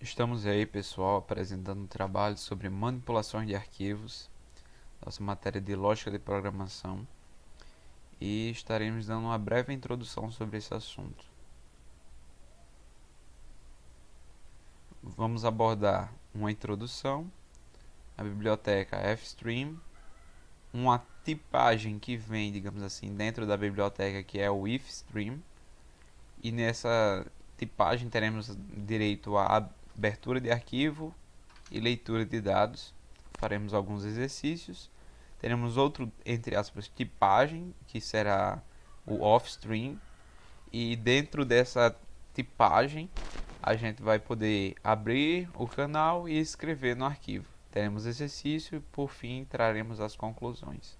Estamos aí, pessoal, apresentando um trabalho sobre manipulações de arquivos, nossa matéria de lógica de programação, e estaremos dando uma breve introdução sobre esse assunto. Vamos abordar uma introdução, a biblioteca FStream, uma tipagem que vem, digamos assim, dentro da biblioteca, que é o ifstream, e nessa tipagem teremos direito à abertura de arquivo e leitura de dados. Faremos alguns exercícios. Teremos outro, entre aspas, tipagem, que será o offstream, e dentro dessa tipagem a gente vai poder abrir o canal e escrever no arquivo. Teremos exercício e por fim traremos as conclusões.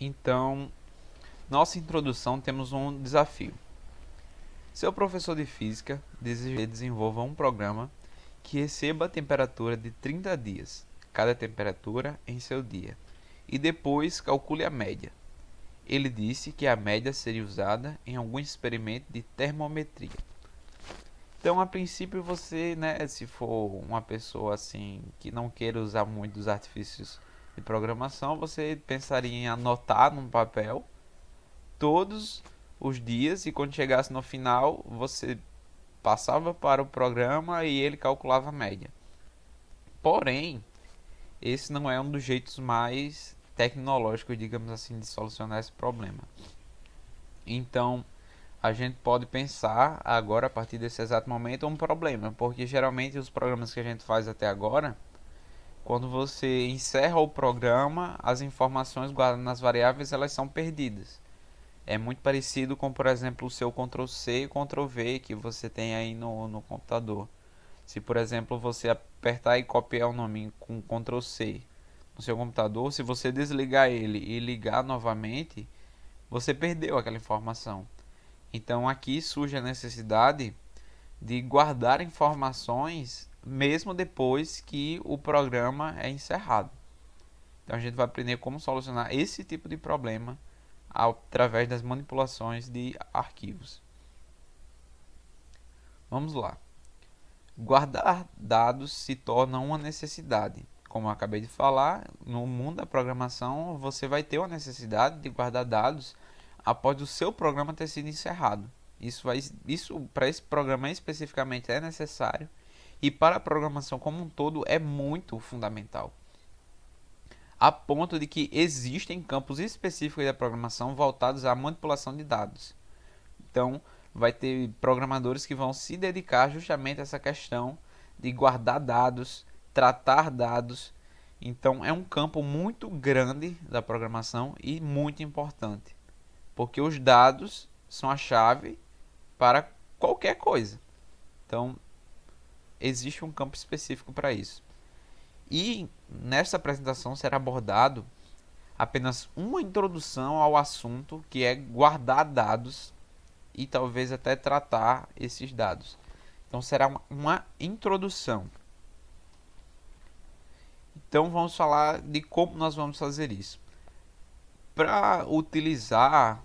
Então, nossa introdução, temos um desafio. Seu professor de física deseja que desenvolva um programa que receba a temperatura de 30 dias, cada temperatura em seu dia, e depois calcule a média. Ele disse que a média seria usada em algum experimento de termometria. Então, a princípio, você, se for uma pessoa assim que não queira usar muito dos artifícios de programação, você pensaria em anotar num papel todos os dias, e quando chegasse no final, você passava para o programa e ele calculava a média. Porém, esse não é um dos jeitos mais tecnológicos, digamos assim, de solucionar esse problema. Então, a gente pode pensar agora, a partir desse exato momento, um problema, porque geralmente os programas que a gente faz até agora, quando você encerra o programa, as informações guardadas nas variáveis elas são perdidas. É muito parecido com, por exemplo, o seu Ctrl+C e Ctrl+V que você tem aí no computador. Se, por exemplo, você apertar e copiar o nome com Ctrl+C no seu computador, se você desligar ele e ligar novamente, você perdeu aquela informação. Então aqui surge a necessidade de guardar informações mesmo depois que o programa é encerrado. Então a gente vai aprender como solucionar esse tipo de problema através das manipulações de arquivos. Vamos lá. Guardar dados se torna uma necessidade. Como eu acabei de falar, no mundo da programação você vai ter uma necessidade de guardar dados após o seu programa ter sido encerrado. Isso para esse programa especificamente é necessário, e para a programação como um todo é muito fundamental. A ponto de que existem campos específicos da programação voltados à manipulação de dados. Então, vai ter programadores que vão se dedicar justamente a essa questão de guardar dados, tratar dados. Então, é um campo muito grande da programação e muito importante, porque os dados são a chave para qualquer coisa. Então, existe um campo específico para isso. E nesta apresentação será abordado apenas uma introdução ao assunto, que é guardar dados e talvez até tratar esses dados. Então será uma introdução. Então vamos falar de como nós vamos fazer isso. Para utilizar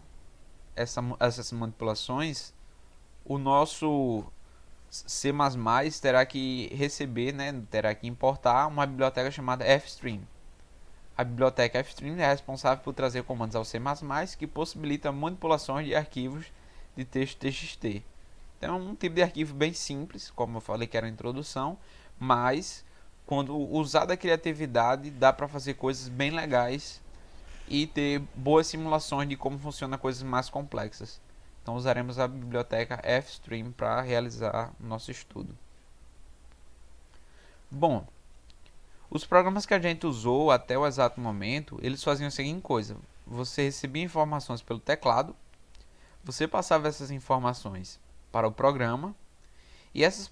essas manipulações, o nosso C++ terá que receber, terá que importar uma biblioteca chamada FStream. A biblioteca FStream é responsável por trazer comandos ao C++ que possibilitam manipulações de arquivos de texto TXT. Então é um tipo de arquivo bem simples, como eu falei que era a introdução, mas quando usada a criatividade dá para fazer coisas bem legais e ter boas simulações de como funciona coisas mais complexas. Então usaremos a biblioteca FStream para realizar o nosso estudo. Bom, os programas que a gente usou até o exato momento, eles faziam a seguinte coisa: você recebia informações pelo teclado, você passava essas informações para o programa, e essas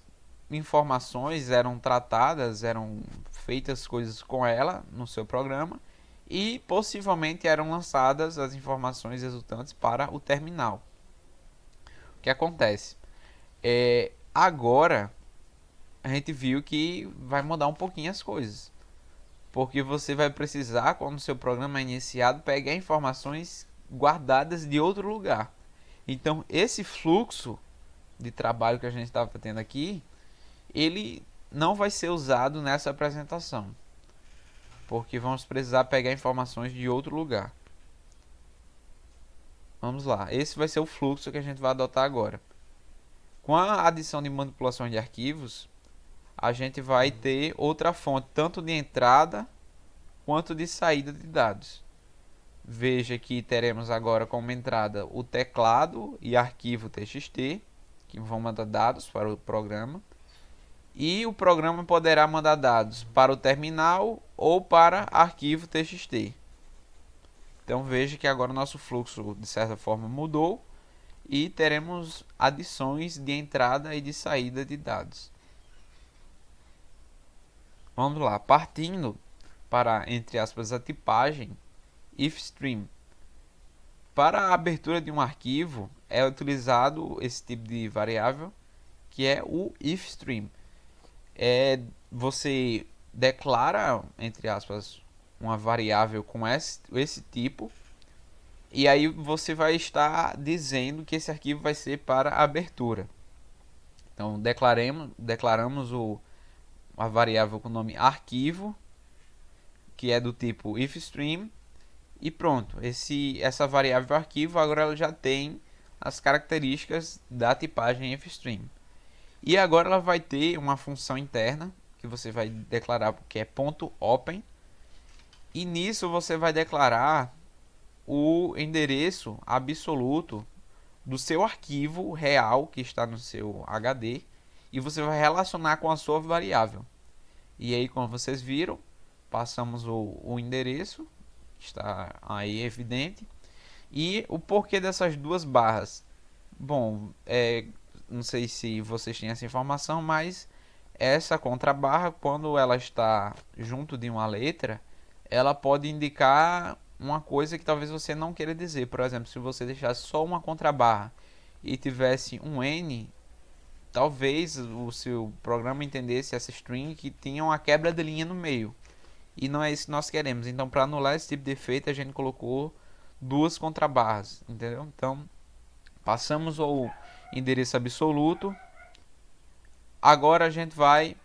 informações eram tratadas, eram feitas coisas com ela no seu programa, e possivelmente eram lançadas as informações resultantes para o terminal. O que acontece? Agora a gente viu que vai mudar um pouquinho as coisas, porque você vai precisar, quando o seu programa é iniciado, pegar informações guardadas de outro lugar. Então esse fluxo de trabalho que a gente estava tendo aqui, ele não vai ser usado nessa apresentação, porque vamos precisar pegar informações de outro lugar. Vamos lá, esse vai ser o fluxo que a gente vai adotar agora. Com a adição de manipulações de arquivos, a gente vai ter outra fonte, tanto de entrada quanto de saída de dados. Veja que teremos agora como entrada o teclado e arquivo TXT, que vão mandar dados para o programa. E o programa poderá mandar dados para o terminal ou para arquivo TXT. Então veja que agora o nosso fluxo de certa forma mudou e teremos adições de entrada e de saída de dados. Vamos lá, partindo para, entre aspas, a tipagem ifstream. Para a abertura de um arquivo é utilizado esse tipo de variável, que é o ifstream. Você declara, entre aspas, uma variável com esse tipo, e aí você vai estar dizendo que esse arquivo vai ser para abertura. Então declaramos a variável com o nome arquivo, que é do tipo ifstream, e pronto. Essa variável arquivo agora ela já tem as características da tipagem ifstream. E agora ela vai ter uma função interna que você vai declarar, que é .open, e nisso você vai declarar o endereço absoluto do seu arquivo real que está no seu HD, e você vai relacionar com a sua variável. E aí, como vocês viram, passamos o endereço, que está aí evidente, e o porquê dessas duas barras. Bom, não sei se vocês têm essa informação, mas essa contrabarra, quando ela está junto de uma letra, ela pode indicar uma coisa que talvez você não queira dizer. Por exemplo, se você deixasse só uma contrabarra e tivesse um N, talvez o seu programa entendesse essa string que tinha uma quebra de linha no meio. E não é isso que nós queremos. Então, para anular esse tipo de efeito, a gente colocou duas contrabarras, entendeu? Então, passamos o endereço absoluto. Agora a gente vai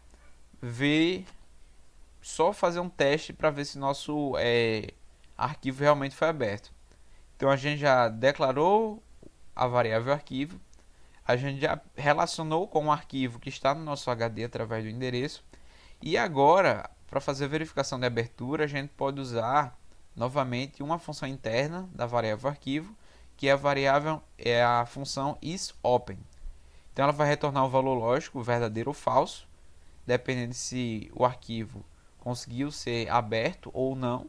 ver, só fazer um teste para ver se nosso arquivo realmente foi aberto. Então a gente já declarou a variável arquivo, a gente já relacionou com o arquivo que está no nosso HD através do endereço, e agora, para fazer a verificação de abertura, a gente pode usar novamente uma função interna da variável arquivo, que é a função isOpen. Então ela vai retornar o valor lógico, verdadeiro ou falso, dependendo se o arquivo conseguiu ser aberto ou não.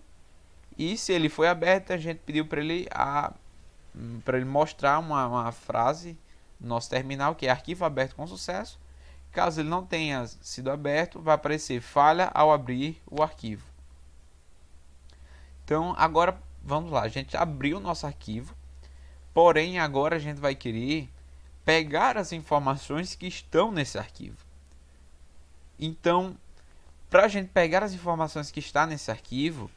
E se ele foi aberto, a gente pediu para ele mostrar uma frase no nosso terminal, que é arquivo aberto com sucesso. Caso ele não tenha sido aberto, vai aparecer falha ao abrir o arquivo. Então agora vamos lá, a gente abriu o nosso arquivo, porém agora a gente vai querer pegar as informações que estão nesse arquivo. Então, para a gente pegar as informações que estão nesse arquivo,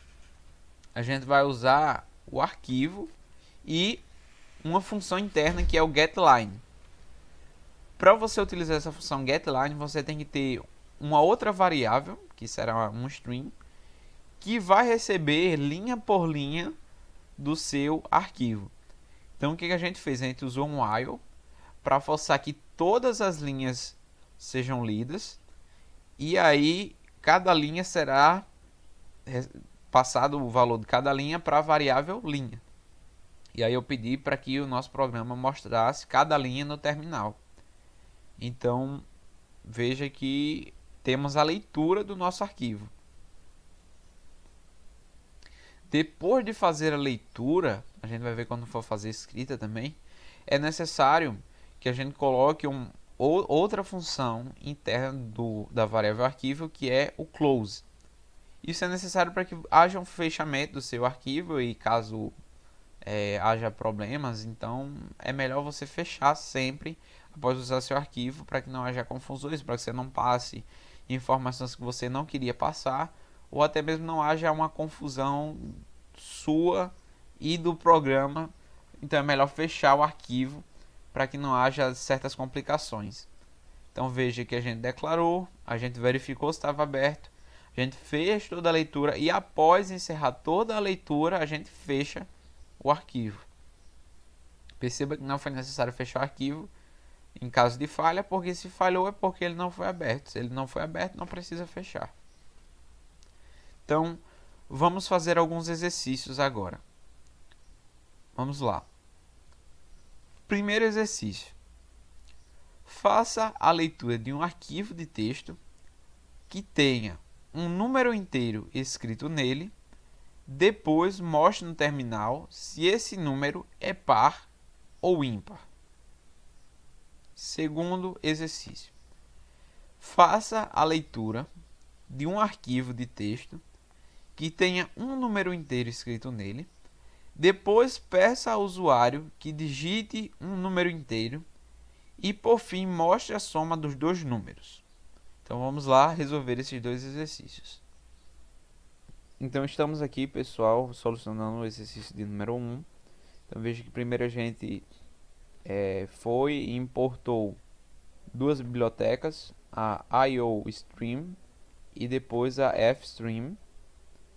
a gente vai usar o arquivo e uma função interna que é o getLine. Para você utilizar essa função getLine, você tem que ter uma outra variável, que será um string, que vai receber linha por linha do seu arquivo. Então o que a gente fez? A gente usou um while para forçar que todas as linhas sejam lidas, e aí cada linha será passado o valor de cada linha para a variável linha. E aí eu pedi para que o nosso programa mostrasse cada linha no terminal. Então veja que temos a leitura do nosso arquivo. Depois de fazer a leitura, a gente vai ver quando for fazer a escrita também, é necessário que a gente coloque outra função interna da variável arquivo, que é o close. Isso é necessário para que haja um fechamento do seu arquivo, e caso haja problemas, então é melhor você fechar sempre após usar seu arquivo, para que não haja confusões, para que você não passe informações que você não queria passar, ou até mesmo não haja uma confusão sua e do programa. Então é melhor fechar o arquivo para que não haja certas complicações. Então veja que a gente declarou, a gente verificou se estava aberto, a gente fez toda a leitura e após encerrar toda a leitura a gente fecha o arquivo. Perceba que não foi necessário fechar o arquivo em caso de falha, porque se falhou é porque ele não foi aberto. Se ele não foi aberto, não precisa fechar. Então, vamos fazer alguns exercícios agora. Vamos lá. Primeiro exercício. Faça a leitura de um arquivo de texto que tenha um número inteiro escrito nele. Depois, mostre no terminal se esse número é par ou ímpar. Segundo exercício. Faça a leitura de um arquivo de texto que tenha um número inteiro escrito nele. Depois, peça ao usuário que digite um número inteiro e, por fim, mostre a soma dos dois números. Então, vamos lá resolver esses dois exercícios. Então, estamos aqui, pessoal, solucionando o exercício de número 1. Então, veja que primeiro a gente foi e importou duas bibliotecas, a IOStream e depois a FStream.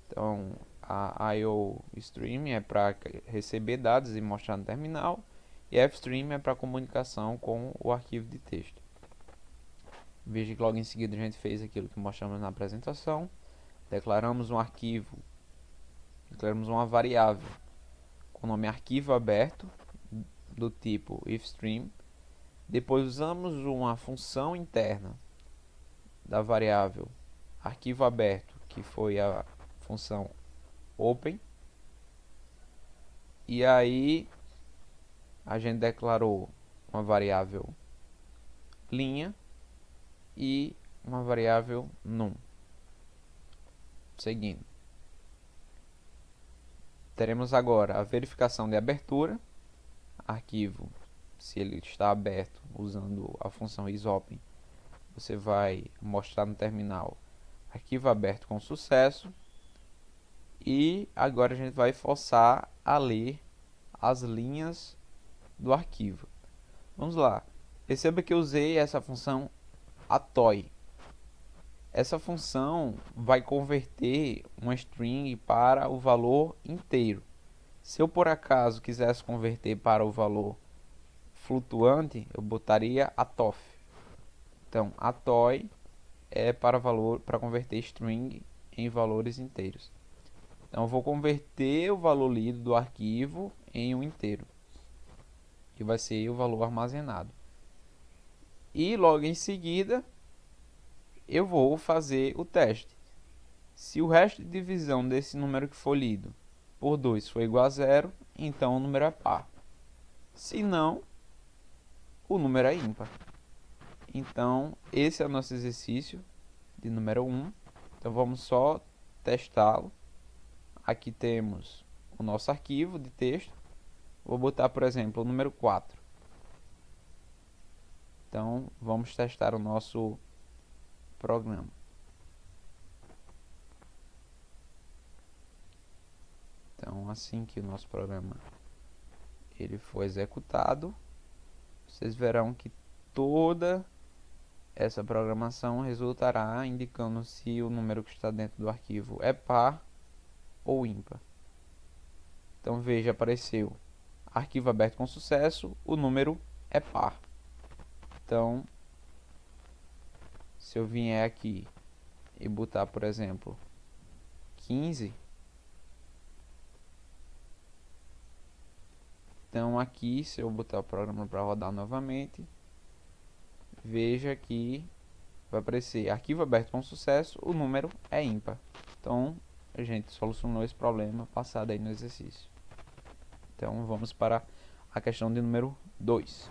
Então, a IOStream é para receber dados e mostrar no terminal, e a FStream é para comunicação com o arquivo de texto. Veja que logo em seguida a gente fez aquilo que mostramos na apresentação. Declaramos um arquivo, declaramos uma variável com o nome arquivo aberto do tipo ifstream. Depois usamos uma função interna da variável arquivo aberto, que foi a função open. E aí a gente declarou uma variável linha e uma variável num. Seguindo, teremos agora a verificação de abertura, arquivo, se ele está aberto usando a função isOpen, você vai mostrar no terminal arquivo aberto com sucesso. E agora a gente vai forçar a ler as linhas do arquivo. Vamos lá, perceba que eu usei essa função atoy. Essa função vai converter uma string para o valor inteiro. Se eu por acaso quisesse converter para o valor flutuante, eu botaria atof. Então, atoy é para converter string em valores inteiros. Então, eu vou converter o valor lido do arquivo em um inteiro, que vai ser o valor armazenado. E logo em seguida, eu vou fazer o teste. Se o resto de divisão desse número que foi lido por 2 for igual a 0, então o número é par. Se não, o número é ímpar. Então, esse é o nosso exercício de número 1. Então, vamos só testá-lo. Aqui temos o nosso arquivo de texto. Vou botar, por exemplo, o número 4. Então, vamos testar o nosso programa. Então, assim que o nosso programa ele for executado, vocês verão que toda essa programação resultará indicando se o número que está dentro do arquivo é par ou ímpar. Então veja, apareceu arquivo aberto com sucesso, o número é par. Então, se eu vier aqui e botar, por exemplo, 15, então aqui, se eu botar o programa para rodar novamente, veja que vai aparecer arquivo aberto com sucesso, o número é ímpar. Então, a gente solucionou esse problema passado aí no exercício. Então, vamos para a questão de número 2.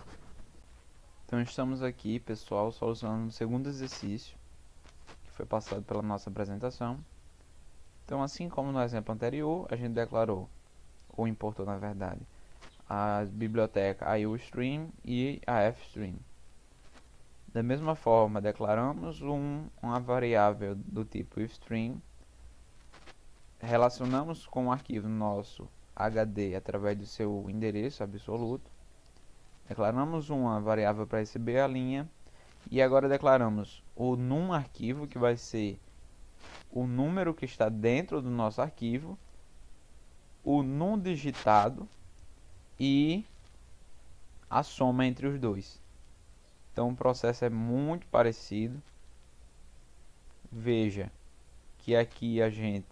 Então, estamos aqui, pessoal, solucionando o segundo exercício, que foi passado pela nossa apresentação. Então, assim como no exemplo anterior, a gente declarou, ou importou, na verdade, a biblioteca IOStream e a FStream. Da mesma forma, declaramos uma variável do tipo ifstream, relacionamos com o arquivo nosso HD através do seu endereço absoluto, Declaramos uma variável para receber a linha. E agora declaramos o num arquivo, que vai ser o número que está dentro do nosso arquivo, o num digitado e a soma entre os dois. Então o processo é muito parecido. Veja que aqui a gente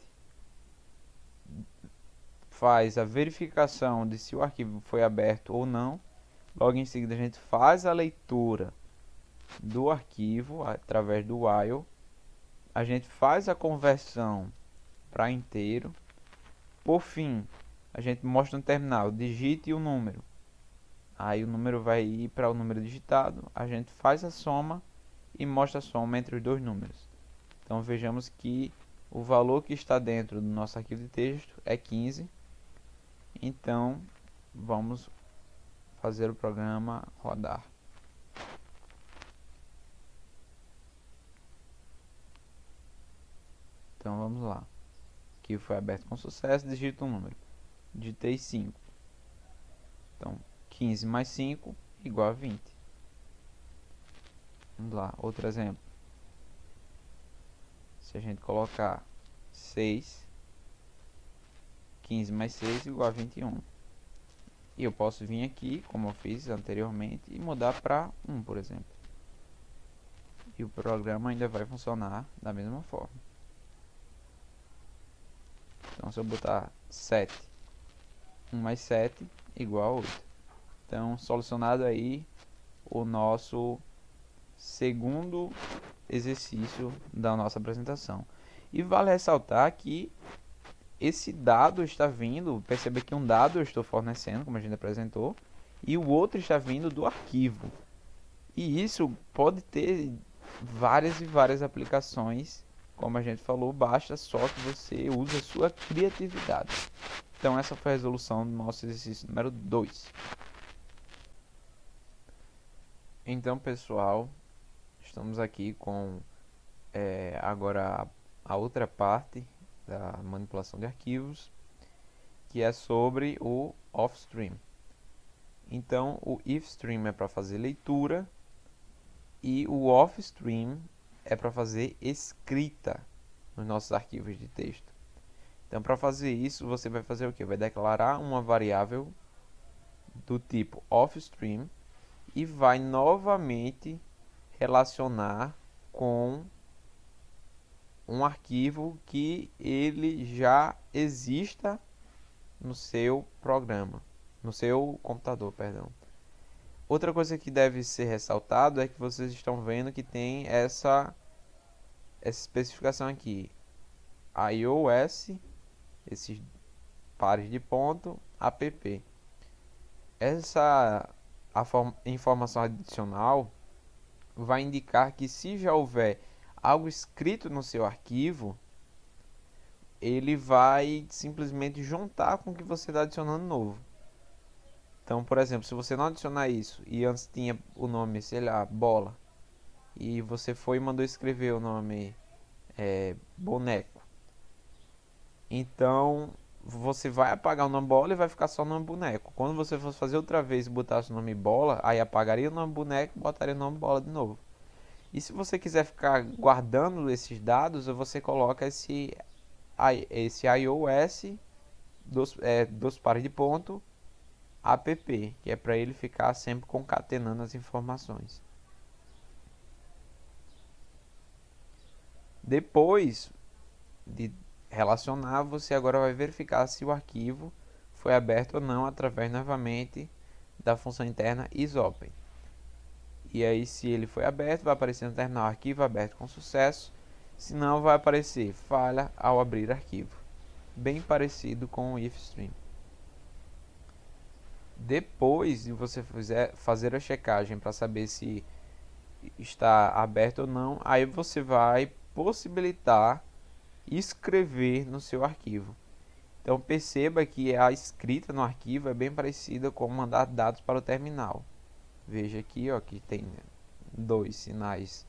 faz a verificação de se o arquivo foi aberto ou não. Logo em seguida a gente faz a leitura do arquivo através do while. A gente faz a conversão para inteiro. Por fim, a gente mostra no terminal, digite o número. Aí o número vai ir para o número digitado. A gente faz a soma e mostra a soma entre os dois números. Então vejamos que o valor que está dentro do nosso arquivo de texto é 15. Então vamos fazer o programa rodar. Então vamos lá. Aqui foi aberto com sucesso, digito um número. Digitei 5. Então 15 mais 5 igual a 20. Vamos lá, outro exemplo. Se a gente colocar 6, 15 mais 6 igual a 21. E eu posso vir aqui, como eu fiz anteriormente, e mudar para 1, por exemplo. E o programa ainda vai funcionar da mesma forma. Então se eu botar 7, 1 mais 7 igual a 8. Então solucionado aí o nosso segundo exercício da nossa apresentação. E vale ressaltar que esse dado está vindo, perceba que um dado eu estou fornecendo, como a gente apresentou, e o outro está vindo do arquivo. E isso pode ter várias e várias aplicações, como a gente falou, basta só que você use a sua criatividade. Então essa foi a resolução do nosso exercício número 2. Então pessoal, estamos aqui com agora a outra parte da manipulação de arquivos, que é sobre o offstream. Então o ifstream é para fazer leitura e o offstream é para fazer escrita nos nossos arquivos de texto. Então para fazer isso você vai fazer o que? Vai declarar uma variável do tipo offstream e vai novamente relacionar com um arquivo que ele já exista no seu programa, no seu computador, perdão. Outra coisa que deve ser ressaltado é que vocês estão vendo que tem essa especificação aqui, iOS, esses pares de ponto, app. Essa informação adicional vai indicar que se já houver algo escrito no seu arquivo, ele vai simplesmente juntar com o que você está adicionando novo. Então, por exemplo, se você não adicionar isso e antes tinha o nome, sei lá, bola, e você foi e mandou escrever o nome boneco, então você vai apagar o nome bola e vai ficar só o nome boneco. Quando você fosse fazer outra vez e botasse o nome bola, aí apagaria o nome boneco e botaria o nome bola de novo. E se você quiser ficar guardando esses dados, você coloca esse iOS dos pares de ponto app, que é para ele ficar sempre concatenando as informações. Depois de relacionar, você agora vai verificar se o arquivo foi aberto ou não através novamente da função interna isOpen. E aí, se ele foi aberto, vai aparecer no terminal arquivo aberto com sucesso. Se não, vai aparecer falha ao abrir arquivo. Bem parecido com o ifstream. Depois de você fazer a checagem para saber se está aberto ou não, aí você vai possibilitar escrever no seu arquivo. Então perceba que a escrita no arquivo é bem parecida com mandar dados para o terminal. Veja aqui, ó, que tem dois sinais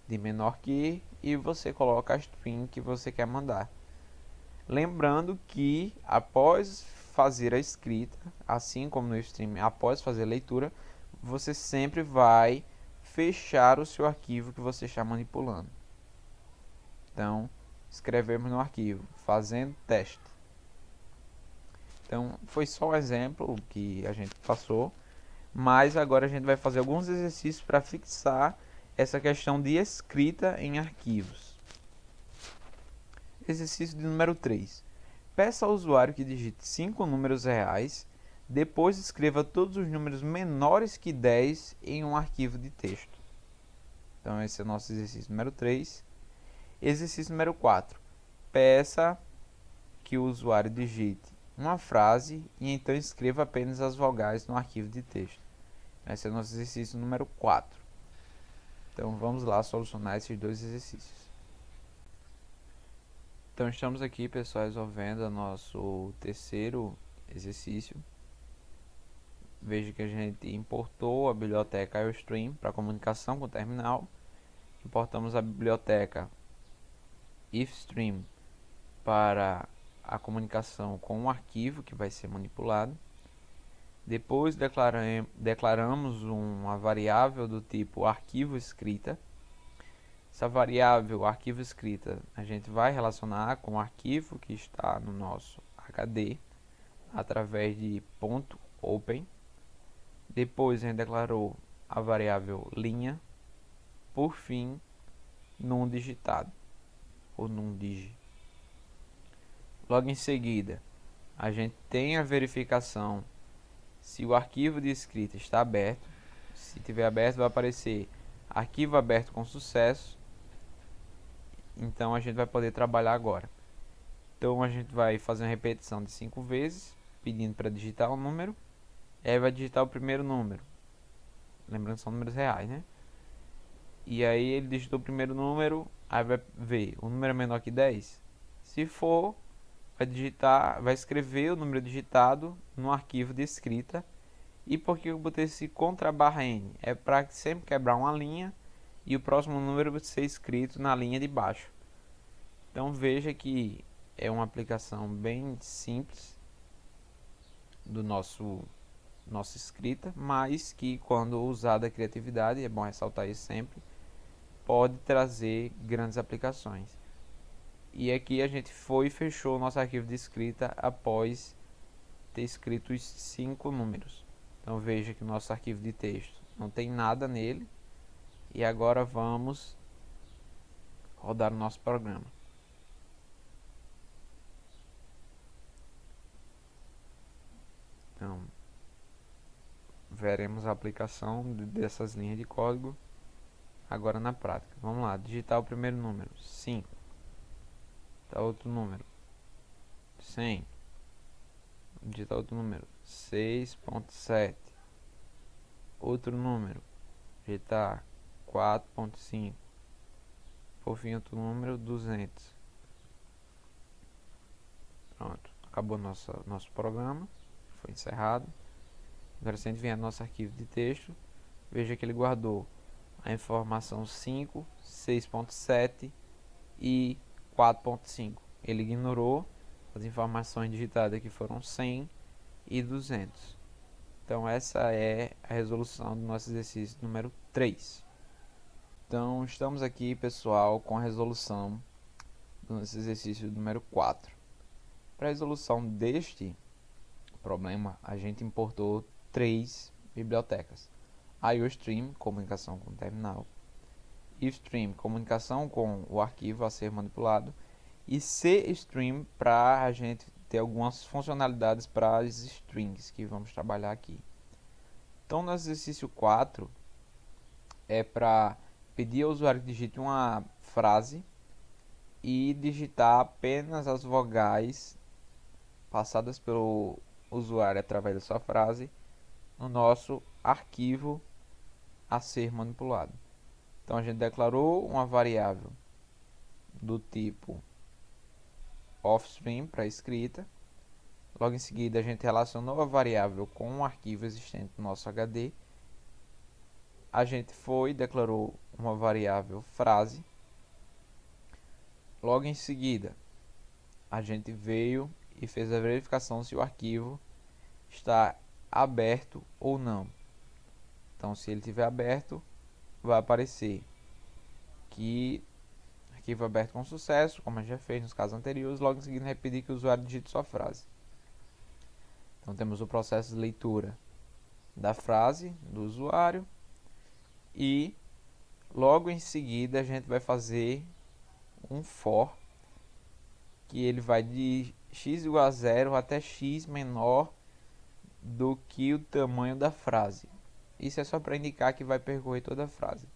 de menor que e você coloca a string que você quer mandar. Lembrando que após fazer a escrita, assim como no stream, após fazer a leitura, você sempre vai fechar o seu arquivo que você está manipulando. Então, escrevemos no arquivo, fazendo teste. Então, foi só um exemplo que a gente passou, mas agora a gente vai fazer alguns exercícios para fixar essa questão de escrita em arquivos. Exercício de número 3. Peça ao usuário que digite 5 números reais, depois escreva todos os números menores que 10 em um arquivo de texto. Então esse é o nosso exercício número 3. Exercício número 4. Peça que o usuário digite uma frase e então escreva apenas as vogais no arquivo de texto. Esse é o nosso exercício número 4. Então vamos lá solucionar esses dois exercícios. Então estamos aqui, pessoal, resolvendo o nosso terceiro exercício. Veja que a gente importou a biblioteca IOStream para comunicação com o terminal. Importamos a biblioteca IFStream para a comunicação com o arquivo que vai ser manipulado. Depois declaramos uma variável do tipo arquivo escrita. Essa variável arquivo escrita a gente vai relacionar com o arquivo que está no nosso HD através de .open. Depois a gente declarou a variável linha. Por fim, num digitado ou num digi. Logo em seguida, a gente tem a verificação se o arquivo de escrita está aberto. Se tiver aberto, vai aparecer arquivo aberto com sucesso. Então a gente vai poder trabalhar agora. Então a gente vai fazer uma repetição de 5 vezes, pedindo para digitar um número. E aí vai digitar o primeiro número. Lembrando que são números reais, né? E aí ele digitou o primeiro número, aí vai ver o número é menor que 10. Se for, vai escrever o número digitado no arquivo de escrita. E por que eu botei esse contra/n? É para sempre quebrar uma linha e o próximo número vai ser escrito na linha de baixo. Então veja que é uma aplicação bem simples do nossa escrita, mas que quando usada a criatividade, é bom ressaltar isso sempre, pode trazer grandes aplicações. E aqui a gente foi e fechou o nosso arquivo de escrita após ter escrito os 5 números. Então veja que o nosso arquivo de texto não tem nada nele. E agora vamos rodar o nosso programa. Então, veremos a aplicação dessas linhas de código agora na prática. Vamos lá, digitar o primeiro número, 5. Digitar outro número, 100. Digitar outro número, 6.7. Outro número, digitar 4.5. Por fim, outro número, 200. Pronto, acabou nosso programa, foi encerrado. Agora se a gente vier no nosso arquivo de texto, veja que ele guardou a informação 5, 6.7 e 4.5. Ele ignorou as informações digitadas que foram 100 e 200. Então essa é a resolução do nosso exercício número 3. Então estamos aqui, pessoal, com a resolução do nosso exercício número 4. Para a resolução deste problema, a gente importou 3 bibliotecas: IOStream, comunicação com o terminal; IFStream, comunicação com o arquivo a ser manipulado; e CStream, para a gente ter algumas funcionalidades para as strings que vamos trabalhar aqui. Então, no exercício 4, é para pedir ao usuário que digite uma frase e digitar apenas as vogais passadas pelo usuário através da sua frase no nosso arquivo a ser manipulado. Então a gente declarou uma variável do tipo offstream para escrita. Logo em seguida a gente relacionou a variável com um arquivo existente no nosso HD. A gente foi e declarou uma variável frase. Logo em seguida a gente veio e fez a verificação se o arquivo está aberto ou não. Então, se ele estiver aberto, vai aparecer que arquivo aberto com sucesso, como a gente já fez nos casos anteriores. Logo em seguida, repetir que o usuário digite sua frase. Então, temos o processo de leitura da frase do usuário e logo em seguida a gente vai fazer um for, que ele vai de x igual a 0 até x menor do que o tamanho da frase. Isso é só para indicar que vai percorrer toda a frase.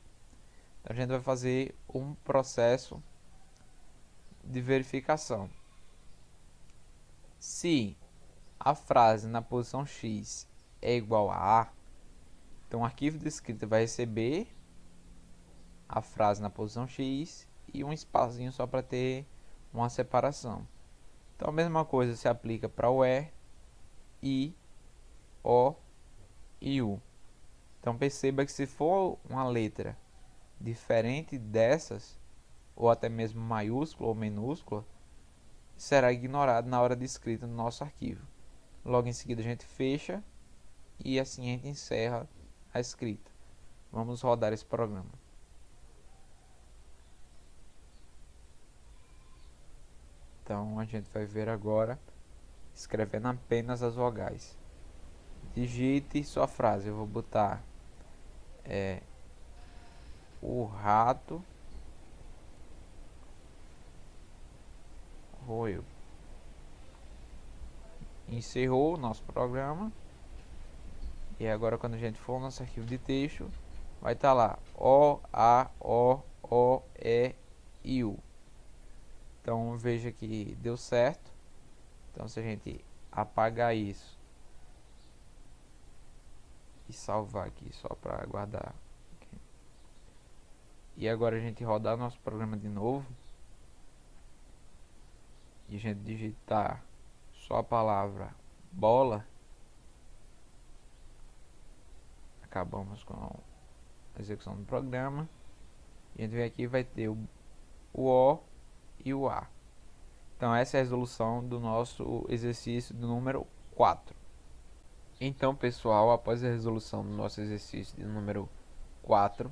Então, a gente vai fazer um processo de verificação. Se a frase na posição x é igual a A, então o arquivo de escrita vai receber a frase na posição x e um espacinho só para ter uma separação. Então a mesma coisa se aplica para o E, I, O e U. Então perceba que se for uma letra diferente dessas, ou até mesmo maiúscula ou minúscula, será ignorado na hora de escrita no nosso arquivo. Logo em seguida a gente fecha e assim a gente encerra a escrita. Vamos rodar esse programa. Então a gente vai ver agora escrevendo apenas as vogais. Digite sua frase. Eu vou botar o rato roeu. Encerrou o nosso programa. E agora quando a gente for no nosso arquivo de texto, vai estar lá O, A, O, E e U. Então veja que deu certo. Então se a gente apagar isso e salvar aqui só para guardar. E agora a gente rodar nosso programa de novo. E a gente digitar só a palavra bola. Acabamos com a execução do programa. E a gente vem aqui e vai ter o O e o A. Então essa é a resolução do nosso exercício do número 4. Então pessoal, após a resolução do nosso exercício de número 4,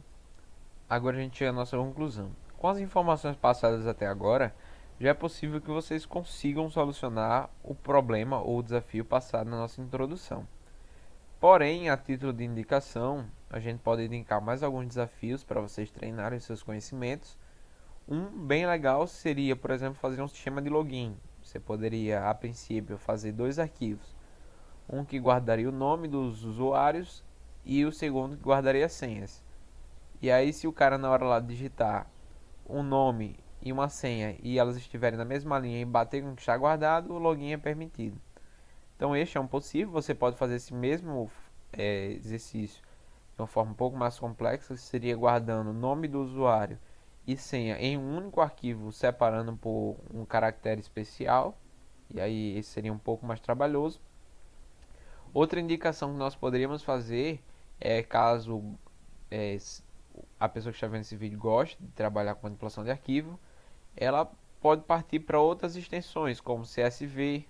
agora a gente chega à nossa conclusão. Com as informações passadas até agora, já é possível que vocês consigam solucionar o problema ou o desafio passado na nossa introdução. Porém, a título de indicação, a gente pode indicar mais alguns desafios para vocês treinarem seus conhecimentos. Um bem legal seria, por exemplo, fazer um sistema de login. Você poderia, a princípio, fazer dois arquivos. Um que guardaria o nome dos usuários e o segundo que guardaria as senhas. E aí, se o cara na hora lá digitar um nome e uma senha e elas estiverem na mesma linha e bater com o que está guardado, o login é permitido. Então este é um possível. Você pode fazer esse mesmo exercício de uma forma um pouco mais complexa, que seria guardando o nome do usuário e senha em um único arquivo, separando por um caractere especial. E aí esse seria um pouco mais trabalhoso. Outra indicação que nós poderíamos fazer é, caso a pessoa que está vendo esse vídeo goste de trabalhar com manipulação de arquivo, ela pode partir para outras extensões, como CSV,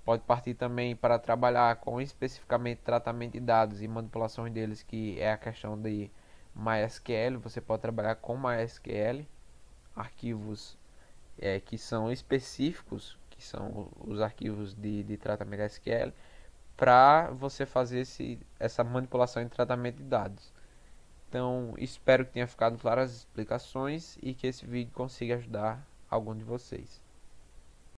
pode partir também para trabalhar com especificamente tratamento de dados e manipulações deles, que é a questão de MySQL. Você pode trabalhar com MySQL, arquivos que são específicos, que são os arquivos de tratamento de SQL, para você fazer essa manipulação e tratamento de dados. Então, espero que tenha ficado claras as explicações e que esse vídeo consiga ajudar algum de vocês.